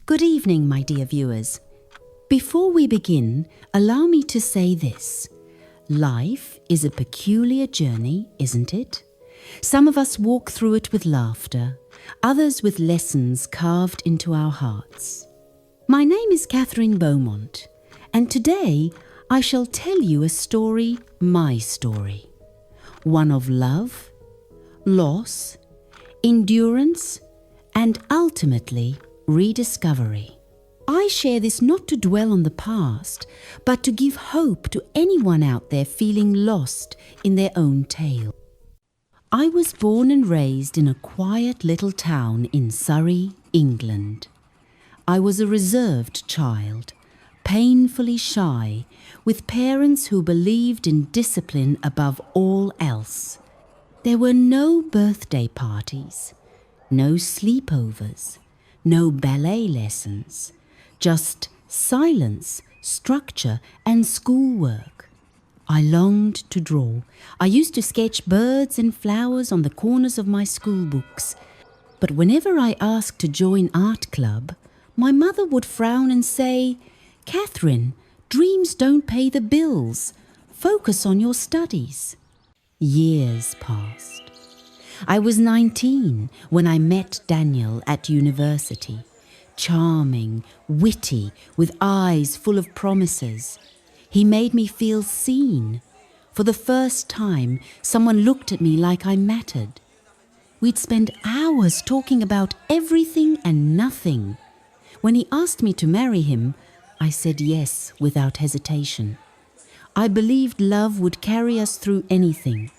Good evening, my dear viewers. Before we begin, allow me to say this. Life is a peculiar journey, isn't it? Some of us walk through it with laughter, others with lessons carved into our hearts. My name is Catherine Beaumont, and today I shall tell you a story, my story. One of love, loss, endurance, and ultimately rediscovery. I share this not to dwell on the past, but to give hope to anyone out there feeling lost in their own tale. I was born and raised in a quiet little town in Surrey, England. I was a reserved child, painfully shy, with parents who believed in discipline above all else. There were no birthday parties, no sleepovers, no ballet lessons, just silence, structure, and schoolwork. I longed to draw. I used to sketch birds and flowers on the corners of my school books. But whenever I asked to join art club, my mother would frown and say, "Catherine, dreams don't pay the bills. Focus on your studies." Years passed. I was 19 when I met Daniel at university. Charming, witty, with eyes full of promises. He made me feel seen. For the first time, someone looked at me like I mattered. We'd spend hours talking about everything and nothing. When he asked me to marry him, I said yes without hesitation. I believed love would carry us through anything.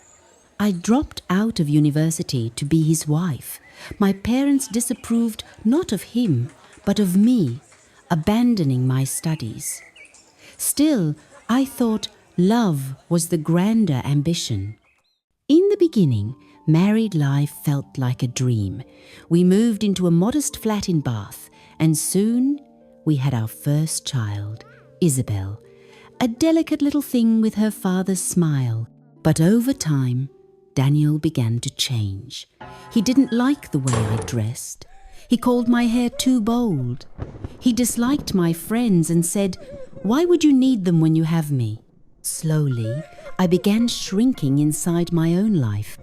I dropped out of university to be his wife. My parents disapproved not of him, but of me, abandoning my studies. Still, I thought love was the grander ambition. In the beginning, married life felt like a dream. We moved into a modest flat in Bath, and soon we had our first child, Isabel, a delicate little thing with her father's smile. But over time, Daniel began to change. He didn't like the way I dressed. He called my hair too bold. He disliked my friends and said, "Why would you need them when you have me?" Slowly, I began shrinking inside my own life.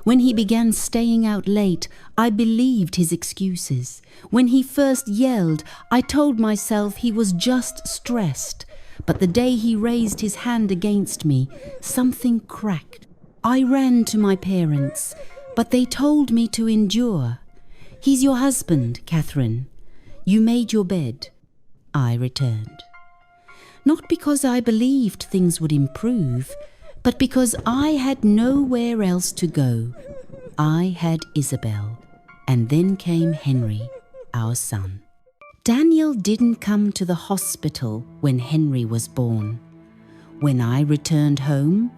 When he began staying out late, I believed his excuses. When he first yelled, I told myself he was just stressed. But the day he raised his hand against me, something cracked. I ran to my parents, but they told me to endure. "He's your husband, Catherine. You made your bed." I returned. Not because I believed things would improve, but because I had nowhere else to go. I had Isabel, and then came Henry, our son. Daniel didn't come to the hospital when Henry was born. When I returned home,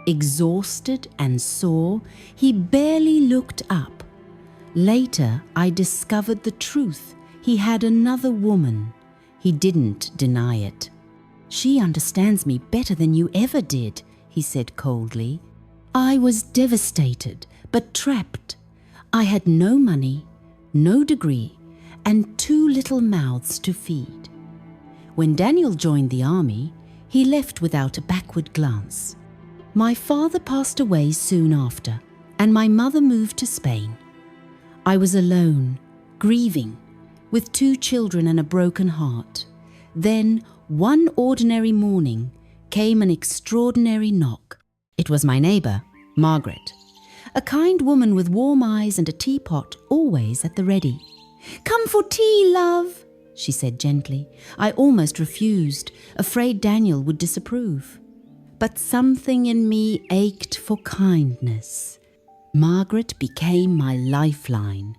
exhausted and sore, he barely looked up. Later, I discovered the truth. He had another woman. He didn't deny it. "She understands me better than you ever did," he said coldly. I was devastated, but trapped. I had no money, no degree, and too little mouths to feed. When Daniel joined the army, he left without a backward glance. My father passed away soon after, and my mother moved to Spain. I was alone, grieving, with 2 children and a broken heart. Then, one ordinary morning, came an extraordinary knock. It was my neighbour, Margaret, a kind woman with warm eyes and a teapot always at the ready. "Come for tea, love," she said gently. I almost refused, afraid Daniel would disapprove. But something in me ached for kindness. Margaret became my lifeline.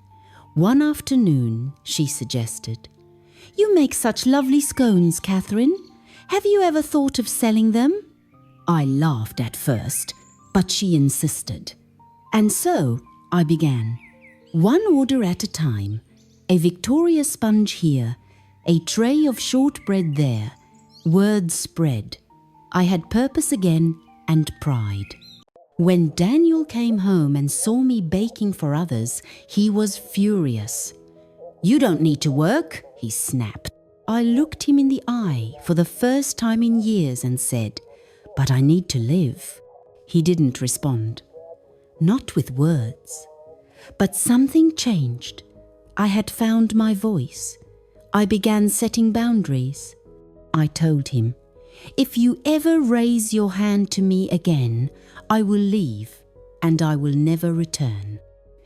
One afternoon, she suggested, "You make such lovely scones, Catherine. Have you ever thought of selling them?" I laughed at first, but she insisted. And so I began. One order at a time, a Victoria sponge here, a tray of shortbread there, word spread. I had purpose again and pride. When Daniel came home and saw me baking for others, he was furious. "You don't need to work," he snapped. I looked him in the eye for the first time in years and said, "But I need to live." He didn't respond. Not with words. But something changed. I had found my voice. I began setting boundaries. I told him, "If you ever raise your hand to me again, I will leave and I will never return."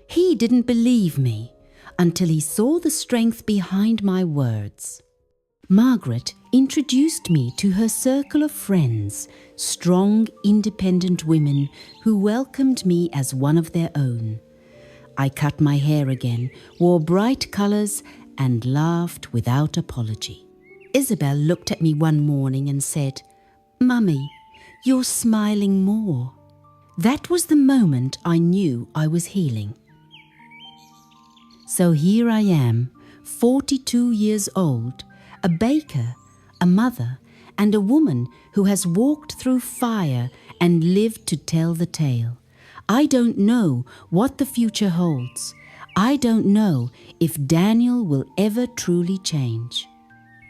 He didn't believe me until he saw the strength behind my words. Margaret introduced me to her circle of friends, strong, independent women who welcomed me as one of their own. I cut my hair again, wore bright colours, and laughed without apology. Isabel looked at me one morning and said, "Mummy, you're smiling more." That was the moment I knew I was healing. So here I am, 42 years old, a baker, a mother, and a woman who has walked through fire and lived to tell the tale. I don't know what the future holds. I don't know if Daniel will ever truly change.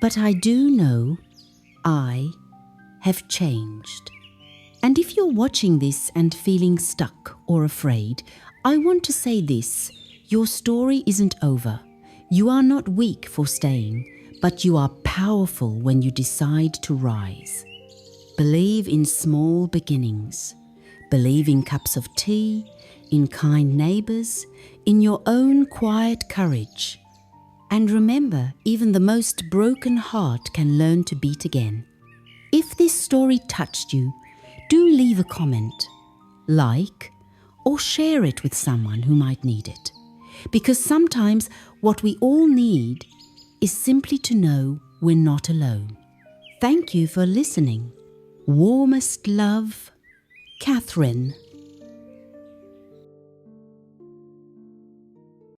But I do know I have changed. And if you're watching this and feeling stuck or afraid, I want to say this: your story isn't over. You are not weak for staying, but you are powerful when you decide to rise. Believe in small beginnings. Believe in cups of tea, in kind neighbours, in your own quiet courage. And remember, even the most broken heart can learn to beat again. If this story touched you, do leave a comment, like, or share it with someone who might need it. Because sometimes what we all need is simply to know we're not alone. Thank you for listening. Warmest love, Catherine.